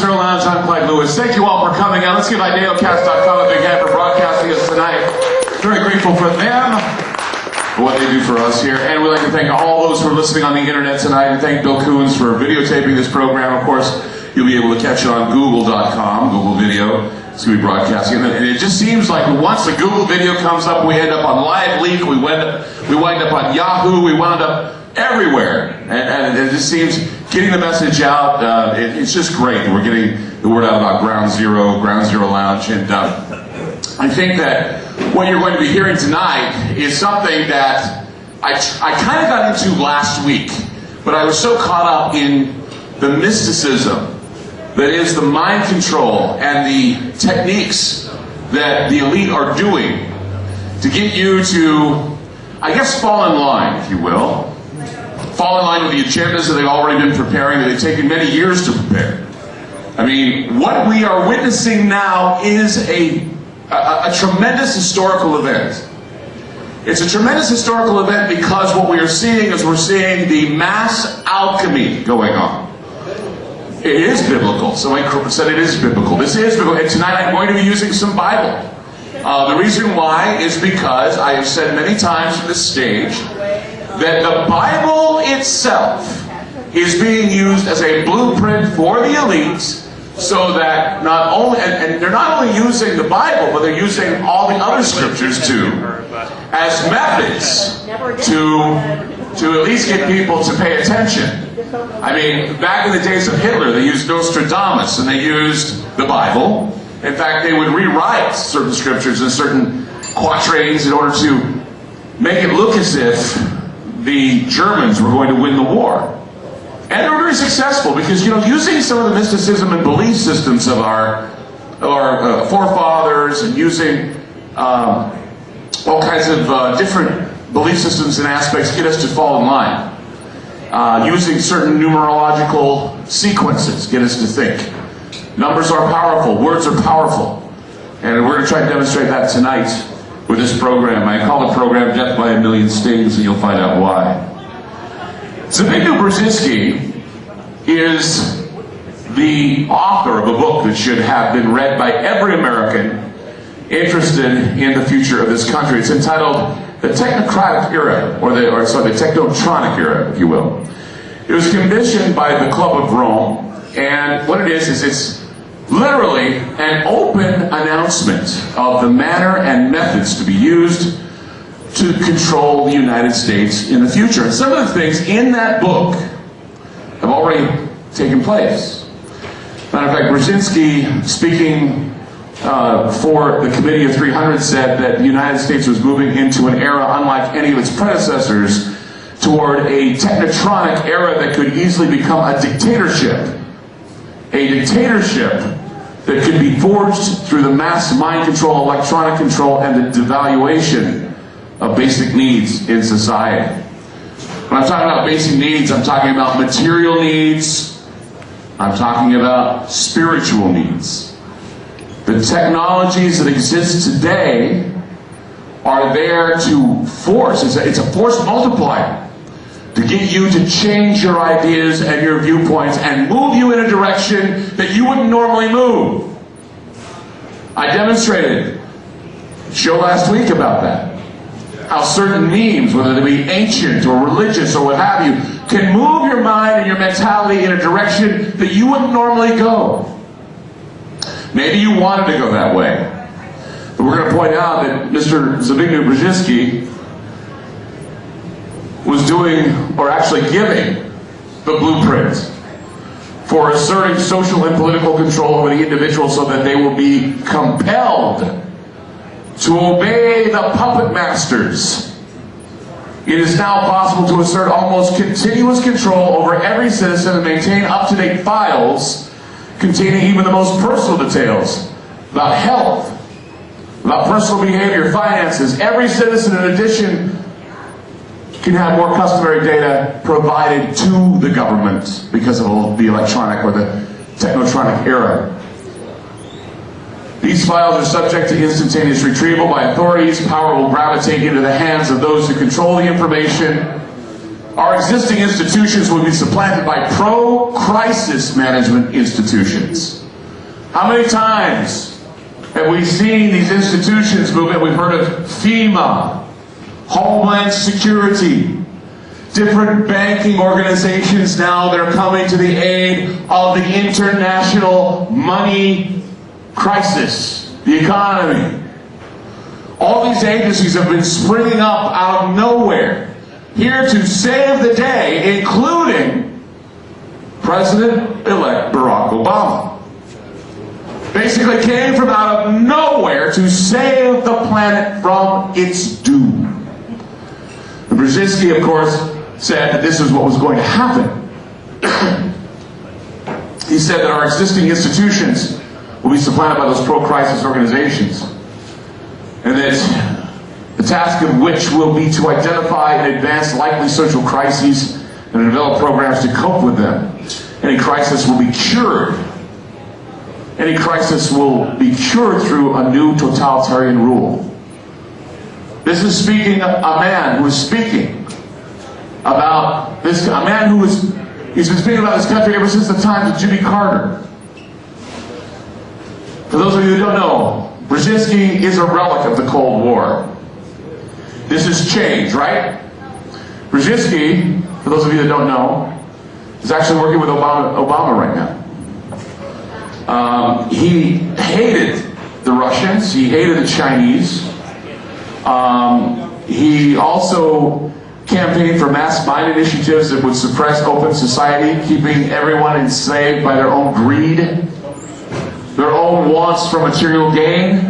Zero Lounge. I'm Clyde Lewis. Thank you all for coming out. Let's give tndocv8ssls a big hand for broadcasting us tonight. Very grateful for them, for what they do for us here. And we'd like to thank all those who are listening on the internet tonight, and thank Bill Coons for videotaping this program. Of course, you'll be able to catch it on google.com, Google Video. It's going to be broadcasting. And it just seems like once the Google video comes up, we end up on Live Leak, we wind up on Yahoo, we wound up everywhere. And it just seems getting the message out, it's just great. We're getting the word out about Ground Zero Lounge. And I think that what you're going to be hearing tonight is something that I kind of got into last week, but I was so caught up in the mysticism that is the mind control and the techniques that the elite are doing to get you to, I guess, fall in line, if you will. Fall in line with the agendas that they've already been preparing, that they've taken many years to prepare. I mean, what we are witnessing now is a tremendous historical event. It's a tremendous historical event because what we are seeing is we're seeing the mass alchemy going on. It is biblical. Somebody said it is biblical. This is biblical. And tonight I'm going to be using some Bible. The reason why is because I have said many times from this stage that the Bible itself is being used as a blueprint for the elites, so that not only, and they're not only using the Bible, but they're using all the other scriptures too, as methods to at least get people to pay attention. I mean, back in the days of Hitler, they used Nostradamus and they used the Bible. In fact, they would rewrite certain scriptures and certain quatrains in order to make it look as if the Germans were going to win the war. And they were very successful because, you know, using some of the mysticism and belief systems of our forefathers, and using all kinds of different belief systems and aspects get us to fall in line. Using certain numerological sequences get us to think. Numbers are powerful, words are powerful. And we're going to try to demonstrate that tonight with this program. I call the program Death by a Million Stings, and you'll find out why. Zbigniew Brzezinski is the author of a book that should have been read by every American interested in the future of this country. It's entitled The Technocratic Era, or the Technotronic Era, if you will. It was commissioned by the Club of Rome, and what it is it's literally an open announcement of the manner and methods to be used to control the United States in the future. And some of the things in that book have already taken place. Matter of fact, Brzezinski, speaking for the Committee of 300, said that the United States was moving into an era unlike any of its predecessors, toward a technotronic era that could easily become a dictatorship. A dictatorship that could be forged through the mass mind control, electronic control, and the devaluation of basic needs in society. When I'm talking about basic needs, I'm talking about material needs. I'm talking about spiritual needs. The technologies that exist today are there to force, it's a force multiplier, to get you to change your ideas and your viewpoints and move you in a direction that you wouldn't normally move. I demonstrated a show last week about that. How certain memes, whether they be ancient or religious or what have you, can move your mind and your mentality in a direction that you wouldn't normally go. Maybe you wanted to go that way. But we're going to point out that Mr. Zbigniew Brzezinski was doing, or actually giving, the blueprint for asserting social and political control over the individual so that they will be compelled to obey the puppet masters. It is now possible to assert almost continuous control over every citizen and maintain up-to-date files containing even the most personal details about health, about personal behavior, finances. Every citizen, in addition, can have more customary data provided to the government because of the electronic or the technotronic era. These files are subject to instantaneous retrieval by authorities. Power will gravitate into the hands of those who control the information. our existing institutions will be supplanted by pro-crisis management institutions. How many times have we seen these institutions move in? We've heard of FEMA, Homeland Security, different banking organizations now that are coming to the aid of the international money crisis, the economy. All these agencies have been springing up out of nowhere, here to save the day, including President-elect Barack Obama. Basically came from out of nowhere to save the planet from its doom. And Brzezinski, of course, said that this is what was going to happen. He said that our existing institutions will be supplanted by those pro-crisis organizations, and that the task of which will be to identify and advance likely social crises and develop programs to cope with them. Any crisis will be cured. Any crisis will be cured through a new totalitarian rule. This is speaking a man who is speaking about this, a man who is, he's been speaking about this country ever since the times of Jimmy Carter. For those of you who don't know, Brzezinski is a relic of the Cold War. This is change, right? Brzezinski, for those of you that don't know, is actually working with Obama right now. He hated the Russians. He hated the Chinese. He also campaigned for mass mine initiatives that would suppress open society, keeping everyone enslaved by their own greed, their own wants for material gain.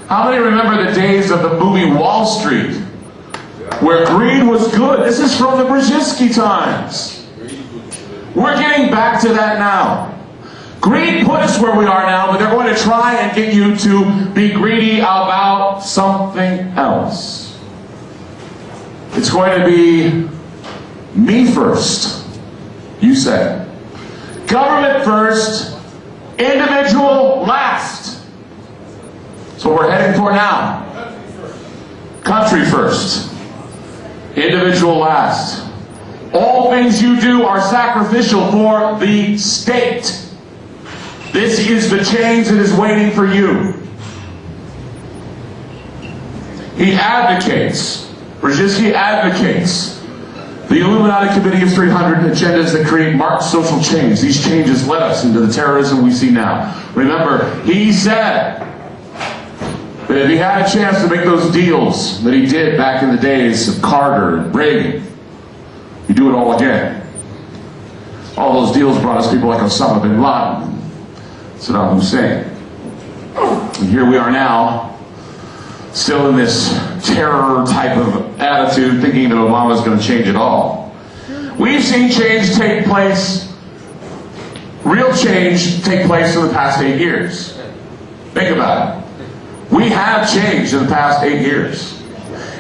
How many remember the days of the movie Wall Street, where greed was good? This is from the Brzezinski times. We're getting back to that now. Greed put us where we are now, but they're going to try and get you to be greedy about something else. It's going to be me first, you say. Government first, individual last. That's what we're heading for now. Country first, individual last. All things you do are sacrificial for the state. This is the change that is waiting for you. He advocates, Brzezinski advocates, the Illuminati Committee of 300 agendas that create marked social change. These changes led us into the terrorism we see now. Remember, he said that if he had a chance to make those deals that he did back in the days of Carter and Reagan, he'd do it all again. All those deals brought us people like Osama bin Laden, Saddam Hussein. And here we are now, still in this terror type of attitude, thinking that Obama's going to change it all. We've seen change take place, real change take place in the past 8 years. Think about it. We have changed in the past 8 years.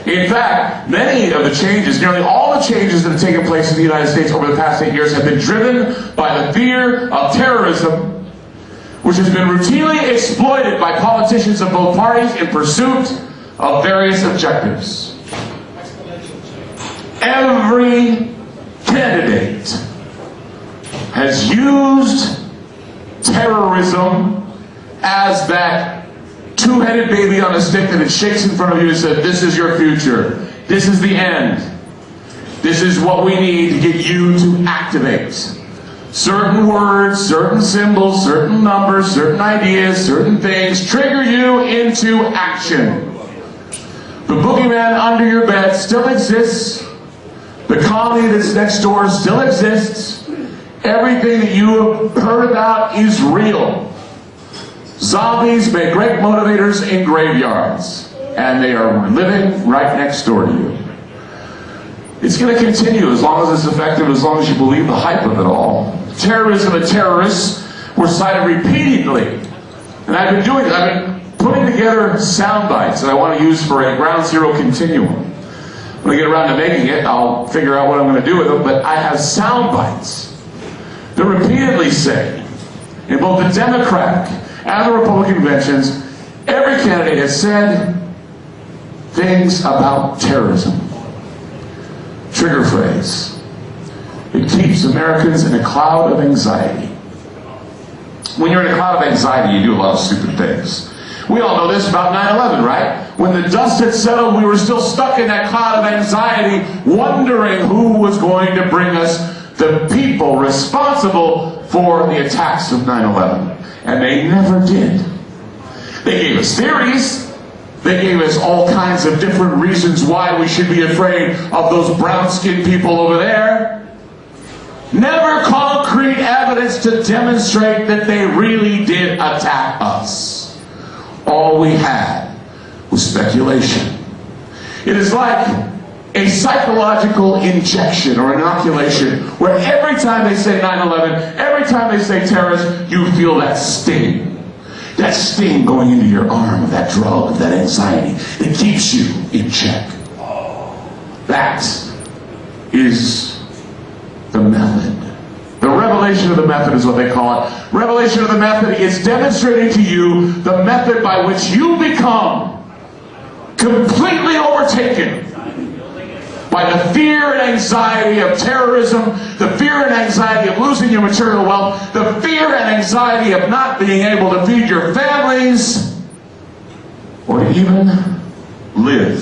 In fact, many of the changes, nearly all the changes that have taken place in the United States over the past 8 years have been driven by the fear of terrorism, which has been routinely exploited by politicians of both parties in pursuit of various objectives. Every candidate has used terrorism as that two-headed baby on a stick that it shakes in front of you and says, this is your future. This is the end. This is what we need to get you to activate. Certain words, certain symbols, certain numbers, certain ideas, certain things trigger you into action. The boogeyman under your bed still exists. The comedy that's next door still exists. Everything that you have heard about is real. Zombies make great motivators in graveyards, and they are living right next door to you. It's going to continue as long as it's effective, as long as you believe the hype of it all. Terrorism and terrorists were cited repeatedly. And I've been doing it. I've been putting together sound bites that I want to use for a ground zero continuum. When I get around to making it, I'll figure out what I'm going to do with them. But I have sound bites that repeatedly say, in both the Democratic and the Republican conventions, every candidate has said things about terrorism. trigger phrase. It keeps Americans in a cloud of anxiety. When you're in a cloud of anxiety, you do a lot of stupid things. We all know this about 9/11, right? When the dust had settled, we were still stuck in that cloud of anxiety, wondering who was going to bring us the people responsible for the attacks of 9/11. And they never did. They gave us theories. They gave us all kinds of different reasons why we should be afraid of those brown-skinned people over there. Never concrete evidence to demonstrate that they really did attack us. All we had was speculation. It is like a psychological injection or inoculation where every time they say 9/11, every time they say terrorist, you feel that sting. That sting going into your arm of that drug, of that anxiety. It keeps you in check. That is the method. The revelation of the method is what they call it. Revelation of the method is demonstrating to you the method by which you become completely overtaken by the fear and anxiety of terrorism, the fear and anxiety of losing your material wealth, the fear and anxiety of not being able to feed your families, or to even live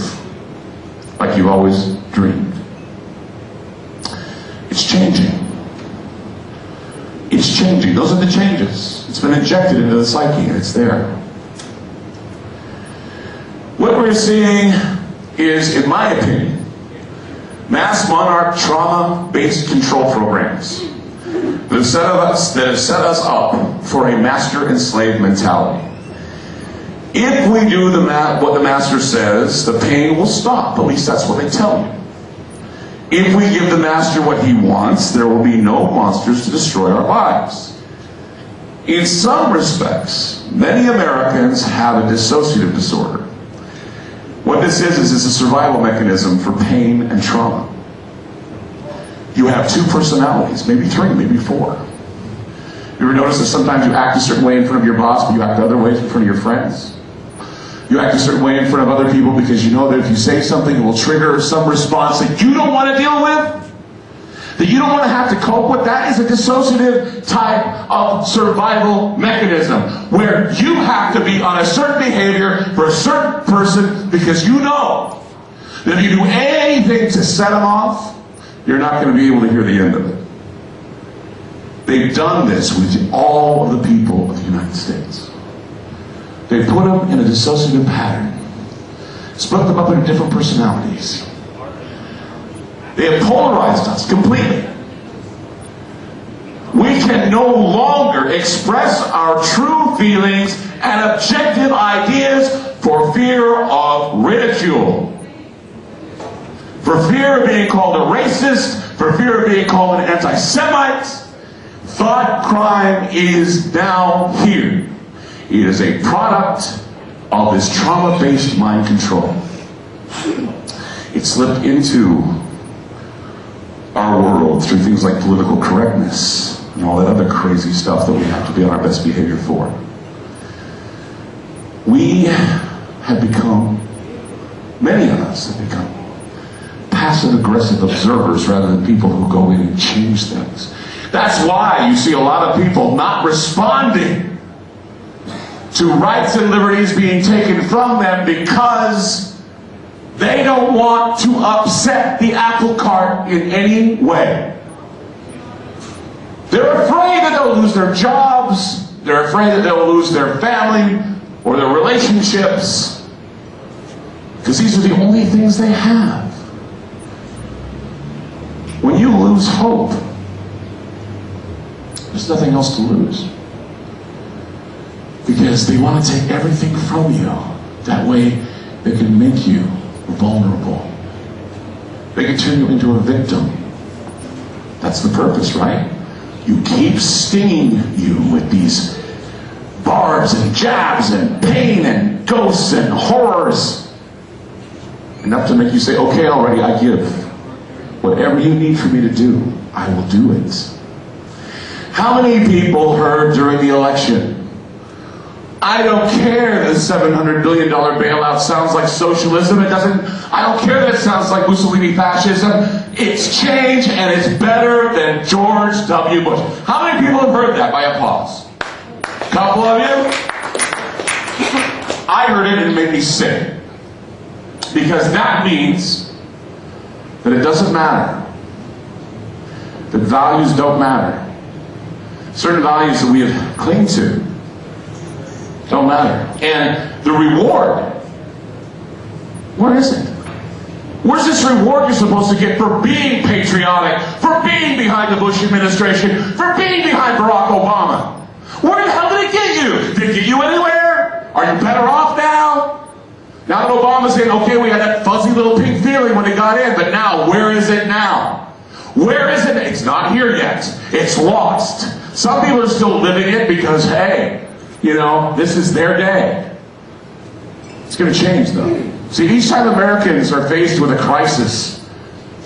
like you've always dreamed. It's changing. It's changing. Those are the changes. It's been injected into the psyche, and it's there. What we're seeing is, in my opinion, mass monarch trauma-based control programs that have set us up for a master and slave mentality. If we do what the master says, the pain will stop. At least that's what they tell you. If we give the master what he wants, there will be no monsters to destroy our lives. In some respects, many Americans have a dissociative disorder. What this is it's a survival mechanism for pain and trauma. You have two personalities, maybe three, maybe four. You ever notice that sometimes you act a certain way in front of your boss, but you act other ways in front of your friends? You act a certain way in front of other people because you know that if you say something, it will trigger some response that you don't want to deal with, that you don't want to have to cope with. That is a dissociative type of survival mechanism where you have to be on a certain behavior for a certain person because you know that if you do anything to set them off, you're not going to be able to hear the end of it. They've done this with all of the people of the United States. They put them in a dissociative pattern, split them up into different personalities. They have polarized us completely. We can no longer express our true feelings and objective ideas for fear of ridicule, for fear of being called a racist, for fear of being called an anti-Semite. Thought crime is now here. It is a product of this trauma-based mind control. It slipped into our world through things like political correctness and all that other crazy stuff that we have to be on our best behavior for. We have become, many of us have become, passive-aggressive observers rather than people who go in and change things. That's why you see a lot of people not responding to rights and liberties being taken from them because they don't want to upset the apple cart in any way. They're afraid that they'll lose their jobs. They're afraid that they'll lose their family or their relationships because these are the only things they have. When you lose hope, there's nothing else to lose. Because they want to take everything from you. That way, they can make you vulnerable. They can turn you into a victim. That's the purpose, right? You keep stinging you with these barbs and jabs and pain and ghosts and horrors. Enough to make you say, okay, already, I give. Whatever you need for me to do, I will do it. How many people heard during the election, I don't care that the $700 billion bailout sounds like socialism. I don't care that it sounds like Mussolini fascism. It's change and it's better than George W. Bush. How many people have heard that by a pause? A couple of you? I heard it and it made me sick. Because that means that it doesn't matter. That values don't matter. Certain values that we have clinged to don't matter. And the reward, what is it? Where's this reward you're supposed to get for being patriotic, for being behind the Bush administration, for being behind Barack Obama? Where the hell did it get you? Did it get you anywhere? Are you better off now? Now that Obama's in, okay, we had that fuzzy little pink feeling when he got in, but now, where is it now? Where is it? It's not here yet. It's lost. Some people are still living it because, hey, you know, this is their day. It's going to change, though. See, each time Americans are faced with a crisis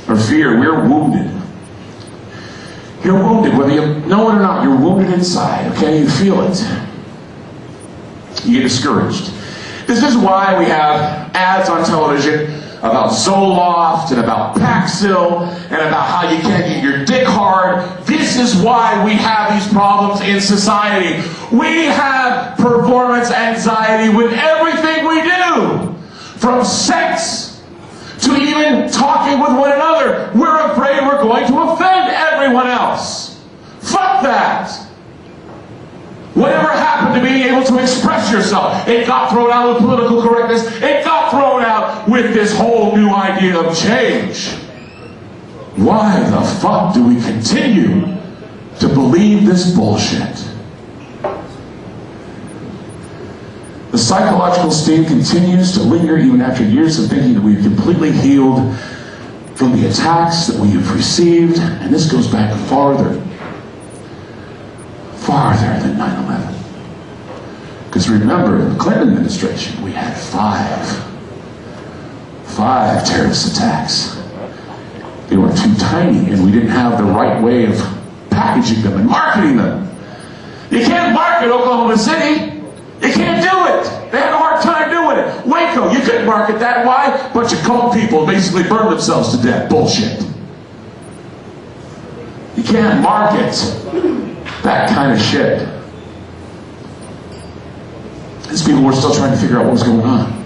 or fear, we're wounded. You're wounded, whether you know it or not. You're wounded inside, okay? You feel it. You get discouraged. This is why we have ads on television about Zoloft and about Paxil and about how you can't get your dick hard. This is why we have these problems in society. We have performance anxiety with everything we do. From sex to even talking with one another. We're afraid we're going to offend everyone else. Fuck that. Whatever happened to being able to express yourself? It got thrown out with political correctness. It got thrown out with this whole new idea of change. Why the fuck do we continue to believe this bullshit? The psychological sting continues to linger even after years of thinking that we've completely healed from the attacks that we have received, and this goes back farther than 9/11. Because remember, in the Clinton administration, we had five terrorist attacks. They were too tiny, and we didn't have the right way of packaging them and marketing them. You can't market Oklahoma City. You can't do it. They had a hard time doing it. Waco, you couldn't market that. Why? A bunch of cult people basically burned themselves to death. Bullshit. You can't market that kind of shit. These people were still trying to figure out what was going on.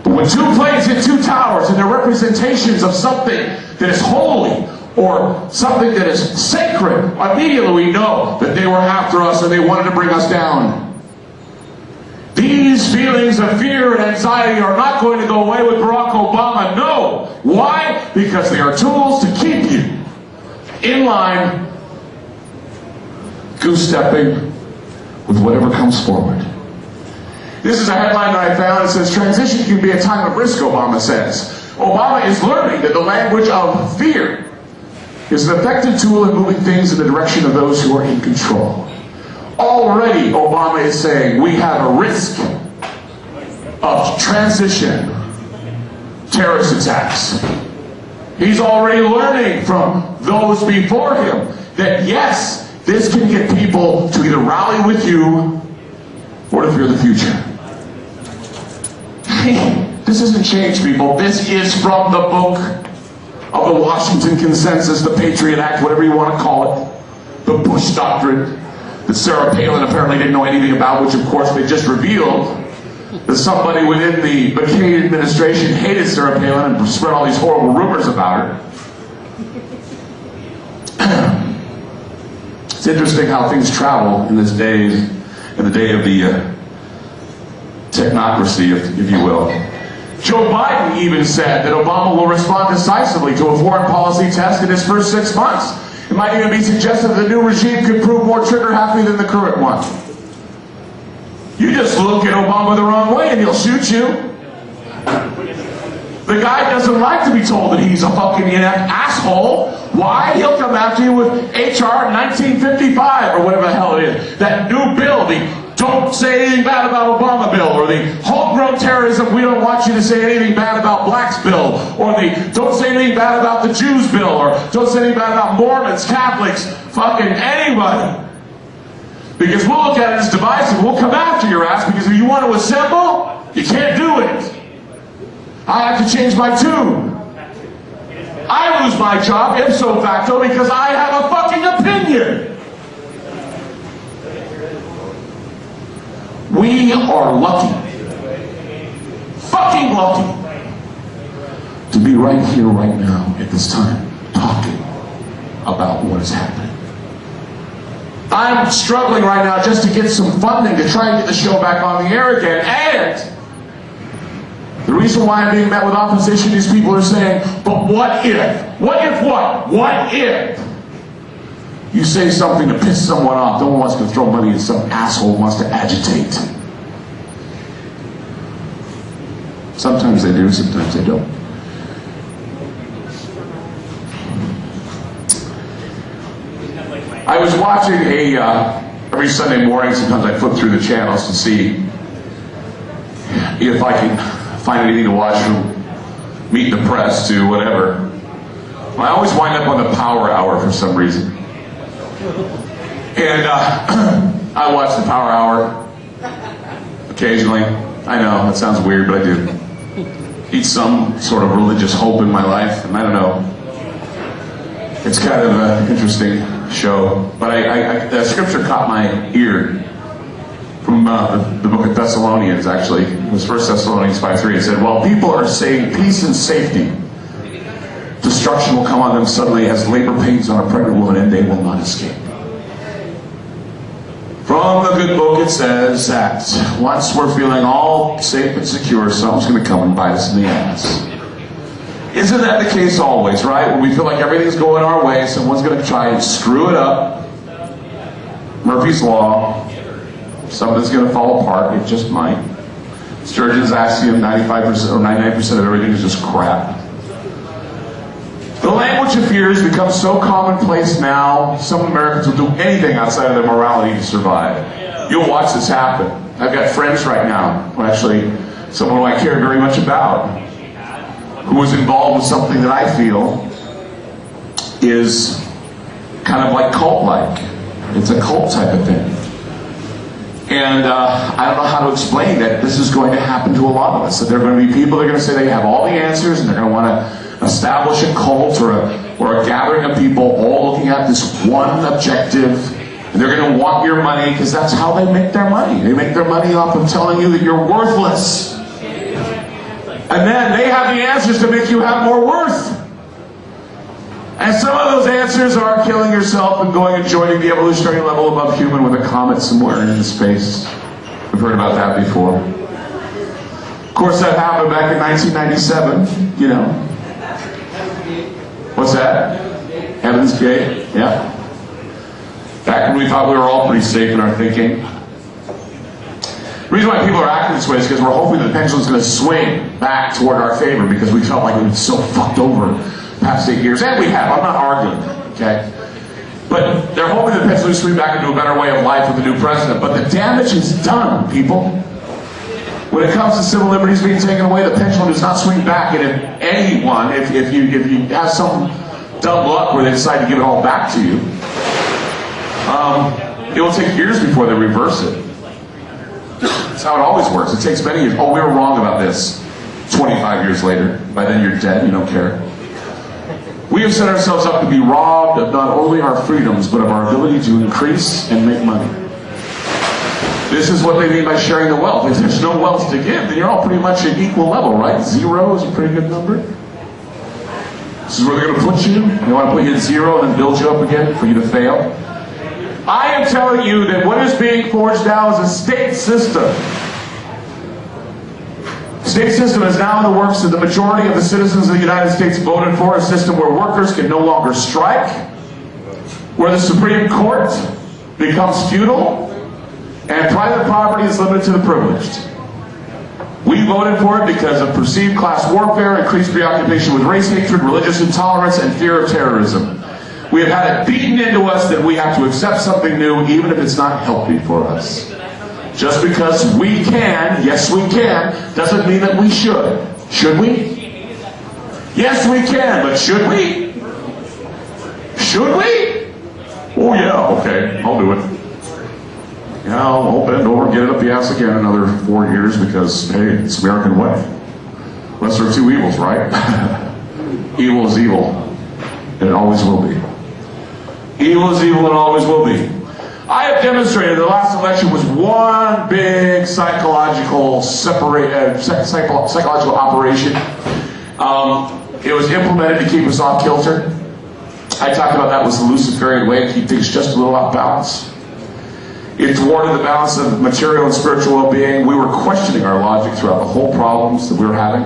But when two planes hit two towers and they're representations of something that is holy or something that is sacred, immediately we know that they were after us and they wanted to bring us down. These feelings of fear and anxiety are not going to go away with Barack Obama. No. Why? Because they are tools to keep you in line, goose-stepping with whatever comes forward. This is a headline that I found. It says, transition can be a time of risk, Obama says. Obama is learning that the language of fear is an effective tool in moving things in the direction of those who are in control. Already, Obama is saying we have a risk of transition, terrorist attacks. He's already learning from those before him that yes, this can get people to either rally with you or to fear the future. This isn't change, people. This is from the book of the Washington Consensus, the Patriot Act, whatever you want to call it, the Bush Doctrine, that Sarah Palin apparently didn't know anything about, which of course they just revealed that somebody within the McCain administration hated Sarah Palin and spread all these horrible rumors about her. It's interesting how things travel in this day, in the day of the technocracy, if you will. Joe Biden even said that Obama will respond decisively to a foreign policy test in his first 6 months. It might even be suggested that the new regime could prove more trigger-happy than the current one. You just look at Obama the wrong way and he'll shoot you. The guy doesn't like to be told that he's a fucking inept asshole. Why? He'll come after you with HR 1955 or whatever the hell it is. That new bill, the don't say anything bad about Obama bill, or the homegrown terrorism, we don't want you to say anything bad about blacks bill, or the don't say anything bad about the Jews bill, or don't say anything bad about Mormons, Catholics, fucking anybody. Because we'll look at it as divisive. We'll come after your ass because if you want to assemble, you can't do it. I have to change my tune. I lose my job ipso facto because I have a fucking opinion. We are lucky, fucking lucky, to be right here, right now, at this time, talking about what is happening. I'm struggling right now just to get some funding to try and get the show back on the air again. And the reason why I'm being met with opposition, these people are saying, but what if? What if what? What if you say something to piss someone off? No one wants to throw money at some asshole who wants to agitate. Sometimes they do, sometimes they don't. I was watching every Sunday morning, sometimes I flip through the channels to see if I can find anything to watch from Meet the Press to whatever. I always wind up on the Power Hour for some reason. And I watch the Power Hour occasionally. I know, that sounds weird, but I do. Need some sort of religious hope in my life, and I don't know. It's kind of an interesting show. But the scripture caught my ear from the book of Thessalonians, actually. It was 1 Thessalonians 5:3. It said, while people are saying peace and safety, destruction will come on them suddenly as labor pains on a pregnant woman, and they will not escape. From the good book it says that once we're feeling all safe and secure, something's going to come and bite us in the ass. Isn't that the case always, right? When we feel like everything's going our way, someone's going to try and screw it up. Murphy's Law. Something's going to fall apart. It just might. Sturgeon's axiom, 95% or 99% of everything is just crap. The language of fear has become so commonplace now, some Americans will do anything outside of their morality to survive. You'll watch this happen. I've got friends right now, well, actually, someone who I care very much about, who was involved with something that I feel is kind of like cult-like. It's a cult type of thing. And I don't know how to explain that this is going to happen to a lot of us. That there are going to be people that are going to say they have all the answers, and they're going to want to establish a cult or a gathering of people all looking at this one objective. And they're going to want your money because that's how they make their money. They make their money off of telling you that you're worthless. And then they have the answers to make you have more worth. And some of those answers are killing yourself and going and joining the evolutionary level above human with a comet somewhere in space. We've heard about that before. Of course, that happened back in 1997, you know. What's that? Heaven's Gate? Yeah. Back when we thought we were all pretty safe in our thinking. The reason why people are acting this way is because we're hoping that the pendulum's going to swing back toward our favor because we felt like we've been so fucked over the past 8 years. And we have. I'm not arguing, okay? But they're hoping the pendulum will swing back into a better way of life with the new president. But the damage is done, people. When it comes to civil liberties being taken away, the pendulum does not swing back. And if anyone, if you have some dumb luck where they decide to give it all back to you, it will take years before they reverse it. That's how it always works. It takes many years. Oh, we were wrong about this. 25 years later. By then you're dead. You don't care. We have set ourselves up to be robbed of not only our freedoms, but of our ability to increase and make money. This is what they mean by sharing the wealth. If there's no wealth to give, then you're all pretty much at equal level, right? 0 is a pretty good number. This is where they're going to put you. They want to put you at 0 and then build you up again for you to fail. I am telling you that what is being forged now is a state system. The state system is now in the works that the majority of the citizens of the United States voted for, a system where workers can no longer strike, where the Supreme Court becomes feudal, and private property is limited to the privileged. We voted for it because of perceived class warfare, increased preoccupation with race hatred, religious intolerance, and fear of terrorism. We have had it beaten into us that we have to accept something new, even if it's not healthy for us. Just because we can, yes we can, doesn't mean that we should. Should we? Yes we can, but should we? Should we? Oh yeah, okay, I'll do it. I'll bend over, get it up the ass again another 4 years because, hey, it's the American way. Lesser of two evils, right? Evil is evil, and it always will be. Evil is evil, and it always will be. I have demonstrated the last election was one big psychological operation. It was implemented to keep us off kilter. I talked about that was the Luciferian way to keep things just a little off balance. It thwarted the balance of material and spiritual well-being. We were questioning our logic throughout the whole problems that we were having.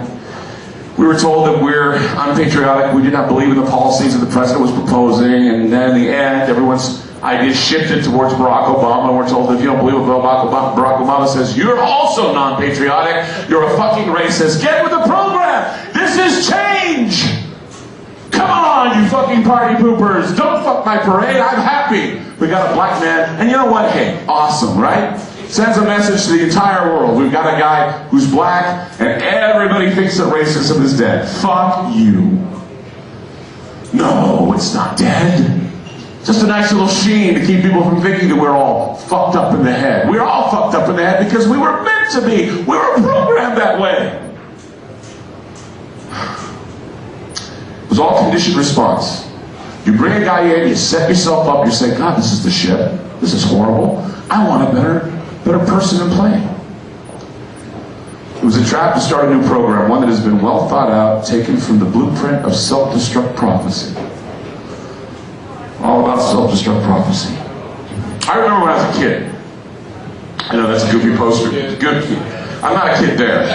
We were told that we're unpatriotic. We did not believe in the policies that the president was proposing. And then in the end, everyone's ideas shifted towards Barack Obama. And we're told that if you don't believe what Barack Obama says, you're also non-patriotic. You're a fucking racist. Get with the program. This is change. Come on, you fucking party poopers. Don't fuck my parade. I'm happy. We got a black man. And you know what? Hey, awesome, right? Sends a message to the entire world. We've got a guy who's black, and everybody thinks that racism is dead. Fuck you. No, it's not dead. Just a nice little sheen to keep people from thinking that we're all fucked up in the head. We're all fucked up in the head because we were meant to be. We were programmed that way. It was all conditioned response. You bring a guy in, you set yourself up, you say, God, this is the shit. This is horrible. I want a better person in play. It was a trap to start a new program, one that has been well thought out, taken from the blueprint of self-destruct prophecy. All about self-destruct prophecy. I remember when I was a kid. I know that's a goofy poster. Good. I'm not a kid there.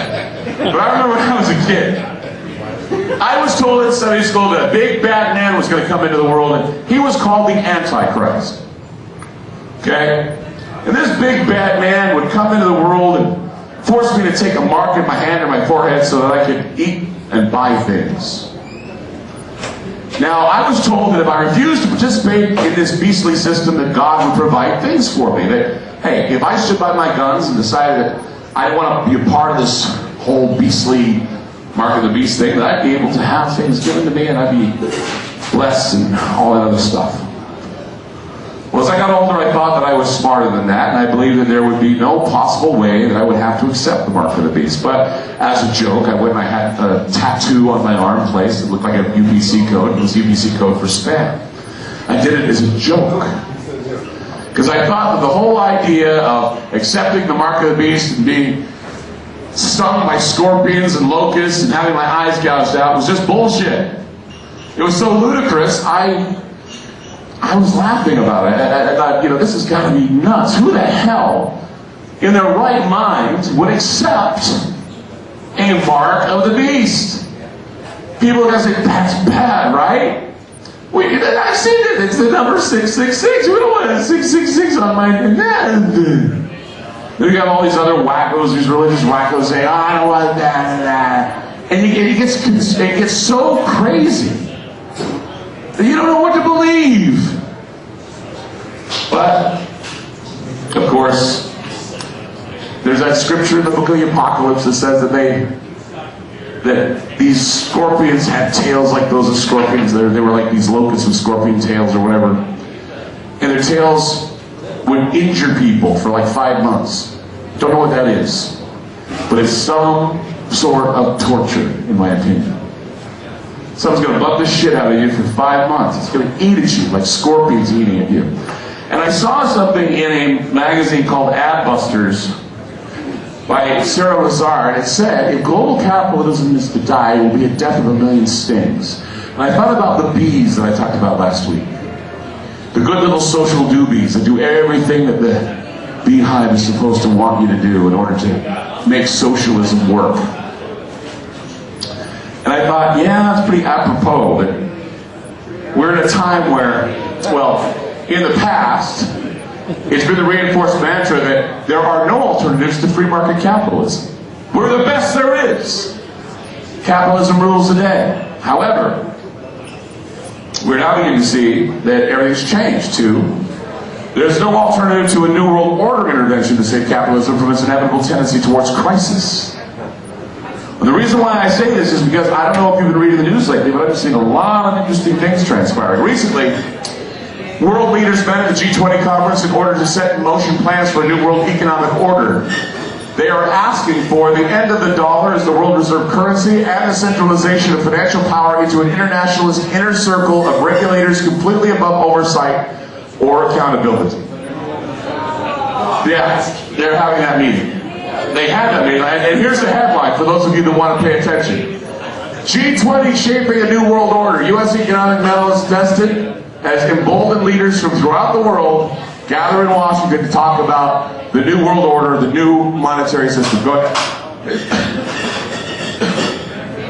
But I remember when I was a kid. I was told in Sunday school that a big bad man was going to come into the world, and he was called the Antichrist. Okay? And this big bad man would come into the world and force me to take a mark in my hand or my forehead so that I could eat and buy things. Now, I was told that if I refused to participate in this beastly system, that God would provide things for me. That, hey, if I stood by my guns and decided that I didn't want to be a part of this whole beastly mark of the beast thing, that I'd be able to have things given to me and I'd be blessed and all that other stuff. Well, as I got older, I thought that I was smarter than that, and I believed that there would be no possible way that I would have to accept the mark of the beast. But as a joke, I went and I had a tattoo on my arm placed that looked like a UPC code. It was UPC code for spam. I did it as a joke. Because I thought that the whole idea of accepting the mark of the beast and being stung by scorpions and locusts and having my eyes gouged out was just bullshit. It was so ludicrous, I was laughing about it. I thought, this has got to be nuts. Who the hell in their right mind would accept a mark of the beast? People are going to say, that's bad, right? I've seen it. It's the number 666. We don't want to have 666 on my head. Then you got all these other wackos, these religious wackos saying, I don't want that. And it gets so crazy that you don't know what to believe. But, of course, there's that scripture in the book of the Apocalypse that says that these scorpions had tails like those of scorpions. They were like these locusts with scorpion tails or whatever. And their tails would injure people for like 5 months. Don't know what that is. But it's some sort of torture, in my opinion. Someone's going to bug the shit out of you for 5 months. It's going to eat at you like scorpions eating at you. And I saw something in a magazine called Adbusters by Sarah Lazar, and it said, if global capitalism is to die, it will be a death of a million stings. And I thought about the bees that I talked about last week. The good little social doobies that do everything that the beehive is supposed to want you to do in order to make socialism work. And I thought, yeah, that's pretty apropos, that we're in a time where, well, in the past, it's been the reinforced mantra that there are no alternatives to free market capitalism. We're the best there is. Capitalism rules the day. However, we're now beginning to see that everything's changed too. There's no alternative to a New World Order intervention to save capitalism from its inevitable tendency towards crisis. And the reason why I say this is because I don't know if you've been reading the news lately, but I've been seeing a lot of interesting things transpiring. Recently, World leaders met at the G20 conference in order to set in motion plans for a new world economic order. They are asking for the end of the dollar as the world reserve currency and the centralization of financial power into an internationalist inner circle of regulators completely above oversight or accountability. Yeah, they're having that meeting. They had that meeting, and here's the headline for those of you that want to pay attention. G20 shaping a new world order. U.S. economic mettle is tested as emboldened leaders from throughout the world gather in Washington to talk about the new world order, the new monetary system. Go ahead.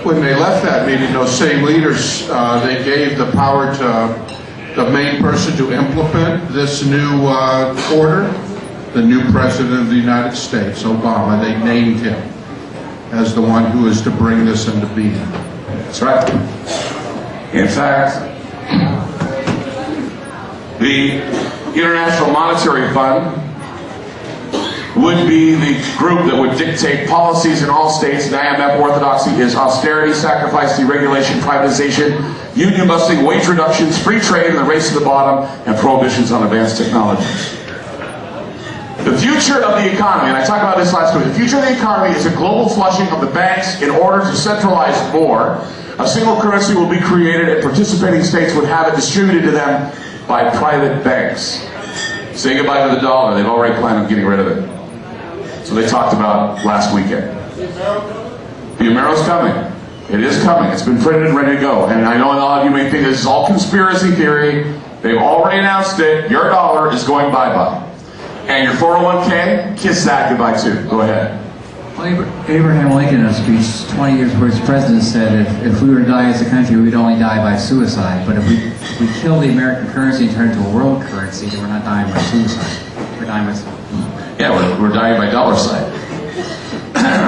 When they left that meeting, those same leaders, they gave the power to the main person to implement this new order, the new President of the United States, Obama. They named him as the one who is to bring this into being. That's right. In fact, the International Monetary Fund would be the group that would dictate policies in all states. The IMF orthodoxy is austerity, sacrifice, deregulation, privatization, union busting, wage reductions, free trade, and the race to the bottom, and prohibitions on advanced technologies. The future of the economy, and I talked about this last week, the future of the economy is a global flushing of the banks in order to centralize more. A single currency will be created and participating states would have it distributed to them by private banks. Say goodbye to the dollar. They've already planned on getting rid of it. So they talked about last weekend. The Euro's coming. It is coming. It's been printed and ready to go. And I know a lot of you may think this is all conspiracy theory. They've already announced it. Your dollar is going bye-bye. And your 401k, kiss that goodbye too. Go ahead. Well, Abraham Lincoln in a speech 20 years before his president said if we were to die as a country, we'd only die by suicide. But if we kill the American currency and turn it into a world currency, then we're not dying by suicide. We're dying by... Yeah, we're dying by dollar sign.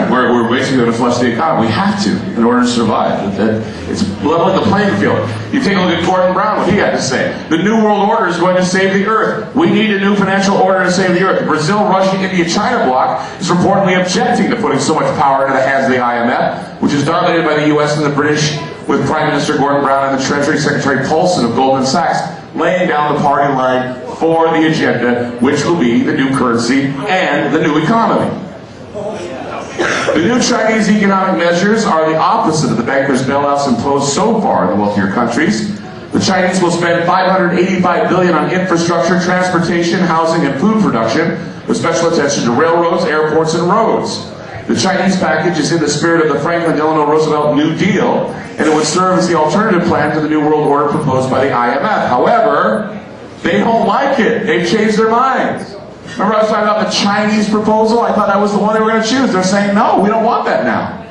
We're basically going to flush the economy. We have to in order to survive. It's leveling the playing field. You take a look at Gordon Brown, what he had to say. The New World Order is going to save the earth. We need a new financial order to save the earth. The Brazil, Russia, India, China bloc is reportedly objecting to putting so much power into the hands of the IMF, which is dominated by the U.S. and the British, with Prime Minister Gordon Brown and the Treasury Secretary Paulson of Goldman Sachs laying down the party line for the agenda, which will be the new currency and the new economy. The new Chinese economic measures are the opposite of the bankers' bailouts imposed so far in the wealthier countries. The Chinese will spend $585 billion on infrastructure, transportation, housing, and food production, with special attention to railroads, airports, and roads. The Chinese package is in the spirit of the Franklin Delano Roosevelt New Deal, and it would serve as the alternative plan to the New World Order proposed by the IMF. However, they don't like it. They've changed their minds. Remember I was talking about the Chinese proposal? I thought that was the one they were going to choose. They're saying, no, we don't want that now.